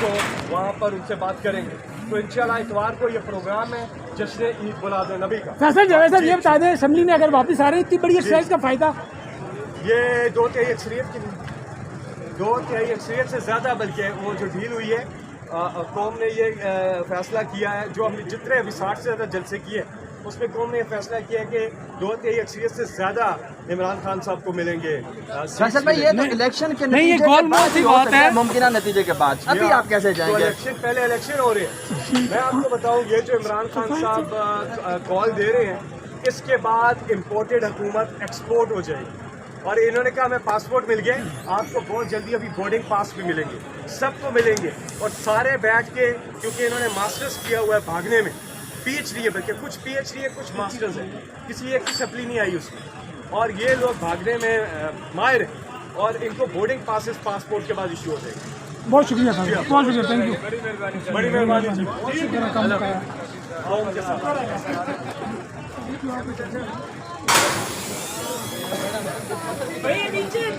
को वहाँ पर उनसे बात करेंगे। तो इंशाल्लाह इतवार को ये प्रोग्राम है जश्न ईद मिलाद नबी का। फैसल जवेद साहब ये बता दें, असेंबली में अगर वापस आ रहे हैं इतनी बड़ी एक्सरसाइज का फायदा? ये 2/3 अक्सरियत की 2/3 अक्सरियत से ज़्यादा, बल्कि वो जो डील हुई है कौम ने ये फैसला किया है, जो हमने जितने अभी 60 से ज़्यादा जलसे किए उसमें कौम ने ये फैसला किया है कि 2/3 अक्सरियत से ज़्यादा इमरान खान साहब को मिलेंगे। फैसल भाई ये तो इलेक्शन के नहीं, ये नतीजे के गोलमाल बाद सी ही हो बात सकता है। मुमकिन नतीजे के बाद अभी आप कैसे तो जाएंगे? इलेक्शन पहले इलेक्शन हो रहे हैं। मैं आपको बताऊं, ये जो इमरान खान साहब कॉल दे रहे हैं, इसके बाद इम्पोर्टेड हुकूमत एक्सपोर्ट हो जाएगी। और इन्होंने कहा हमें पासपोर्ट मिल गए, आपको बहुत जल्दी अभी बोर्डिंग पास भी मिलेंगे, सबको मिलेंगे। और सारे बैठ के, क्योंकि इन्होंने मास्टर्स किया हुआ है भागने में, PhD है, बल्कि कुछ PhD है कुछ मास्टर्स है, किसी एक की सप्ली नहीं आई उसमें। और ये लोग भागने में माहिर हैं और इनको बोर्डिंग पासेस पासपोर्ट के बाद इशू हो जाएंगे। बहुत शुक्रिया सर, बहुत शुक्रिया, थैंक यू। बड़ी मेहरबानी जी। काम बताया। कौम के साथ भैया नीचे